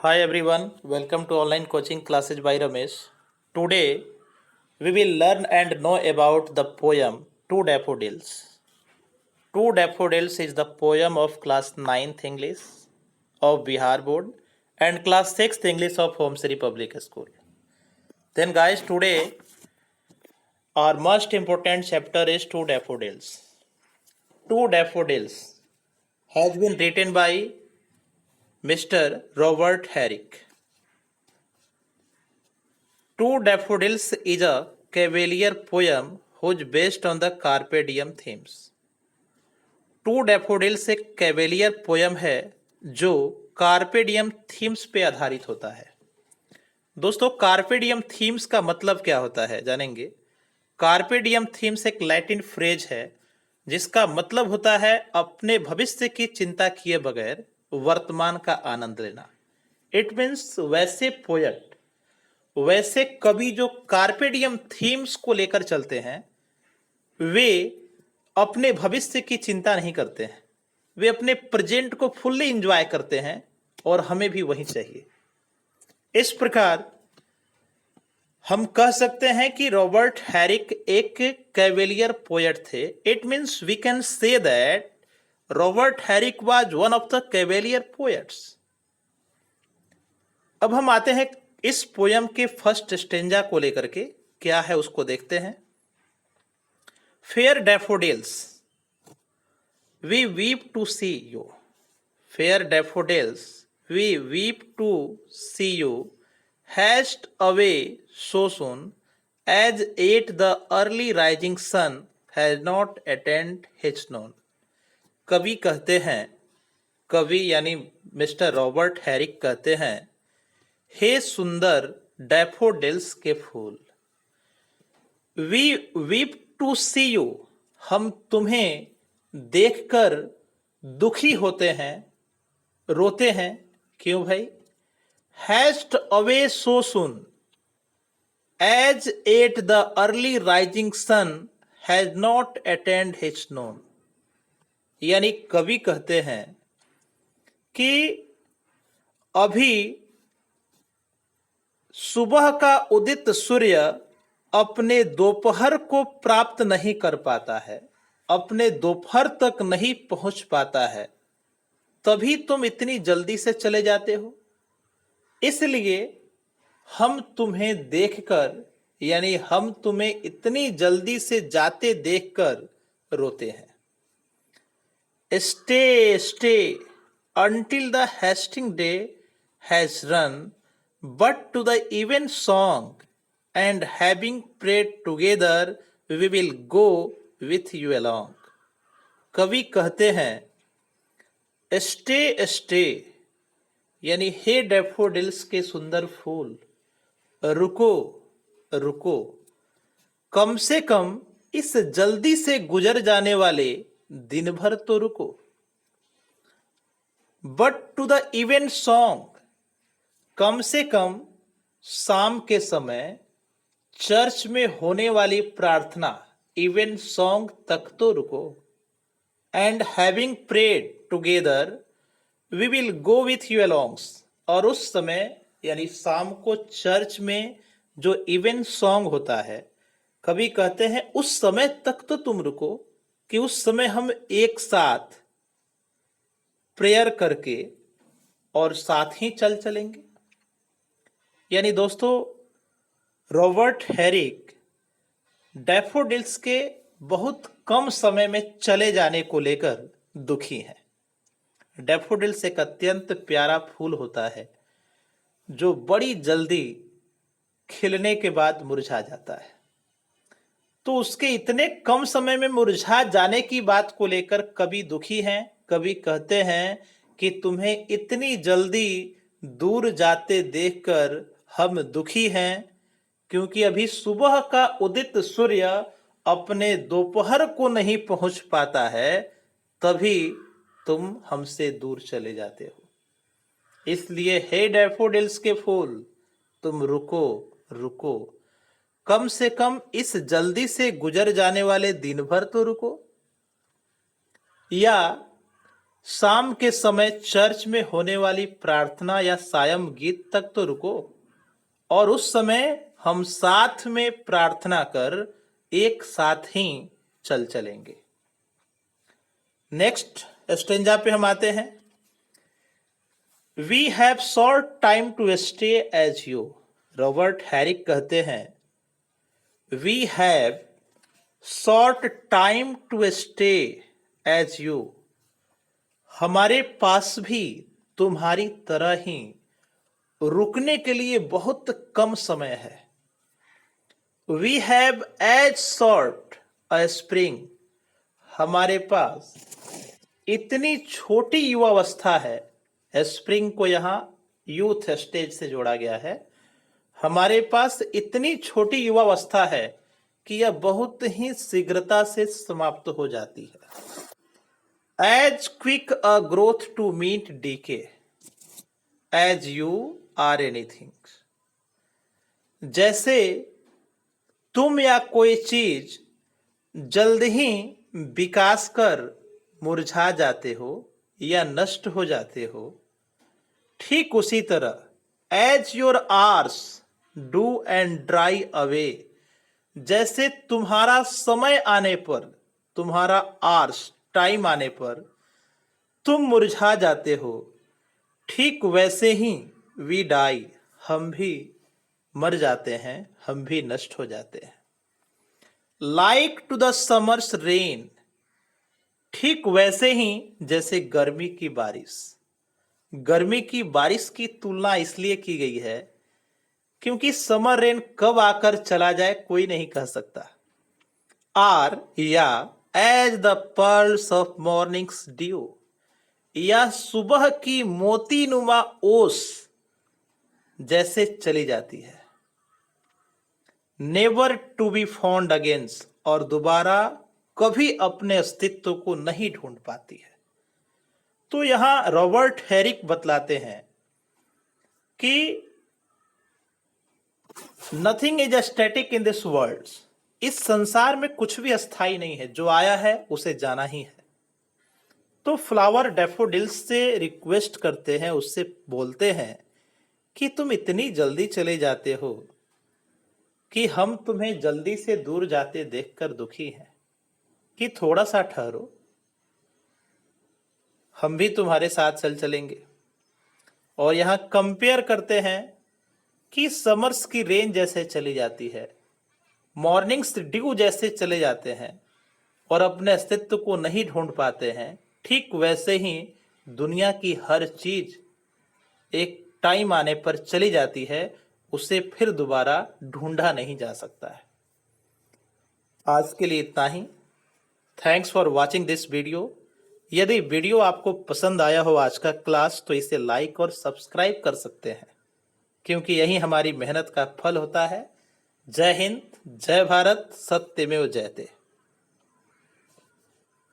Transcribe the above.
Hi everyone, welcome to online coaching classes by Ramesh. Today we will learn and know about the poem Two Daffodils. Two Daffodils is the poem of class 9th English of Bihar board and class 6th English of Home City Public School. Then guys, today our most important chapter is Two Daffodils. Two Daffodils has been written by Mr. Robert Herrick. Two Daffodils is a Cavalier poem whose based on the Carpe Diem themes. To daffodils एक cavalier poem है जो carpe डियम themes पे आधारित होता है। दोस्तों, carpe डियम themes का मतलब क्या होता है जानेंगे। कार्पे डियम थीम्स एक लैटिन फ्रेज है जिसका मतलब होता है अपने भविष्य की चिंता किए बगैर वर्तमान का आनंद लेना। इट मीन्स वैसे कवि जो कार्पे डियम थीम्स को लेकर चलते हैं वे अपने भविष्य की चिंता नहीं करते हैं, वे अपने प्रेजेंट को फुल्ली एंजॉय करते हैं और हमें भी वही चाहिए। इस प्रकार हम कह सकते हैं कि रॉबर्ट हैरिक एक कैवेलियर पोएट थे। It means we can say that Robert Herrick was one of the cavalier poets. अब हम आते हैं इस पोयम के फर्स्ट स्टेंजा को लेकर के, क्या है उसको देखते हैं। Fair daffodils we weep to see you, fair daffodils, we weep to see you, hashed away so soon, as yet the early rising sun has not attained his noon. कवि कहते हैं, कवि यानी मिस्टर रॉबर्ट हैरिक कहते हैं, हे सुंदर daffodils के फूल, we weep to see you, हम तुम्हें देखकर दुखी होते हैं, रोते हैं। क्यों भाई? Haste away so soon as yet the early rising sun has not attained his noon. यानी कवि कहते हैं कि अभी सुबह का उदित सूर्य अपने दोपहर को प्राप्त नहीं कर पाता है, अपने दोपहर तक नहीं पहुंच पाता है, तभी तुम इतनी जल्दी से चले जाते हो। इसलिए हम तुम्हें देखकर यानी हम तुम्हें इतनी जल्दी से जाते देखकर रोते हैं। Stay stay until the hasting day has run, but to the even song, and having prayed together, we will go with you along. कवि कहते हैं स्टे स्टे यानी हे डैफोडिल्स के सुंदर फूल, रुको रुको, कम से कम इस जल्दी से गुजर जाने वाले दिन भर तो रुको। But to the evensong, कम से कम शाम के समय चर्च में होने वाली प्रार्थना इवेंट सॉन्ग तक तो रुको। And having prayed together we will go with you alongs, और उस समय यानी शाम को चर्च में जो इवेंट सॉन्ग होता है, कभी कहते हैं उस समय तक तो तुम रुको कि उस समय हम एक साथ प्रेयर करके और साथ ही चलेंगे। यानी दोस्तों, रॉबर्ट हैरिक डैफोडिल्स के बहुत कम समय में चले जाने को लेकर दुखी हैं। डैफोडिल्स एक अत्यंत प्यारा फूल होता है जो बड़ी जल्दी खिलने के बाद मुरझा जाता है, तो उसके इतने कम समय में मुरझा जाने की बात को लेकर कवि दुखी हैं। कवि कहते हैं कि तुम्हें इतनी जल्दी दूर जाते देखकर हम दुखी हैं, क्योंकि अभी सुबह का उदित सूर्य अपने दोपहर को नहीं पहुंच पाता है, तभी तुम हमसे दूर चले जाते हो। इसलिए हे डैफोडिल्स के फूल, तुम रुको रुको, कम से कम इस जल्दी से गुजर जाने वाले दिन भर तो रुको। या शाम के समय चर्च में होने वाली प्रार्थना या सायं गीत तक तो रुको, और उस समय हम साथ में प्रार्थना कर एक साथ ही चलेंगे। नेक्स्ट स्टेंजा पे हम आते हैं। We have short time to stay as you. Robert Herrick कहते हैं, we have short time to stay as you. हमारे पास भी तुम्हारी तरह ही रुकने के लिए बहुत कम समय है। We have as short a spring. हमारे पास इतनी छोटी युवावस्था है। स्प्रिंग को यहाँ यूथ स्टेज से जोड़ा गया है। हमारे पास इतनी छोटी युवावस्था है कि यह बहुत ही शीघ्रता से समाप्त हो जाती है। As quick a growth to meet decay as you or anything. जैसे तुम या कोई चीज जल्द ही विकास कर मुरझा जाते हो या नष्ट हो जाते हो, ठीक उसी तरह as your hours do and dry away. जैसे तुम्हारा समय आने पर, तुम्हारा आर्स टाइम आने पर तुम मुरझा जाते हो, ठीक वैसे ही वी डाई, हम भी मर जाते हैं, हम भी नष्ट हो जाते हैं। Like to the summer's rain. ठीक वैसे ही जैसे गर्मी की बारिश। गर्मी की बारिश की तुलना इसलिए की गई है क्योंकि समर रेन कब आकर चला जाए कोई नहीं कह सकता। आर या as the pearls of morning's dew, या सुबह की मोतीनुमा ओस जैसे चली जाती है। Never to be found against, और दोबारा कभी अपने अस्तित्व को नहीं ढूंढ पाती है। तो यहां रॉबर्ट हैरिक बतलाते हैं कि nothing is static in this world. इस संसार में कुछ भी अस्थाई नहीं है, जो आया है उसे जाना ही है। तो फ्लावर डैफोडिल्स से रिक्वेस्ट करते हैं, उससे बोलते हैं कि तुम इतनी जल्दी चले जाते हो कि हम तुम्हें जल्दी से दूर जाते देखकर दुखी हैं, कि थोड़ा सा ठहरो, हम भी तुम्हारे साथ चलेंगे। और यहां कंपेयर करते हैं कि समर्स की रेन जैसे चली जाती है, मॉर्निंग्स ड्यू जैसे चले जाते हैं और अपने अस्तित्व को नहीं ढूंढ पाते हैं, ठीक वैसे ही दुनिया की हर चीज एक टाइम आने पर चली जाती है, उसे फिर दोबारा ढूंढा नहीं जा सकता है। आज के लिए इतना ही। Thanks for watching this video. यदि वीडियो आपको पसंद आया हो आज का क्लास, तो इसे लाइक और सब्सक्राइब कर सकते हैं, क्योंकि यही हमारी मेहनत का फल होता है। जय हिंद, जय भारत, सत्यमेव जयते।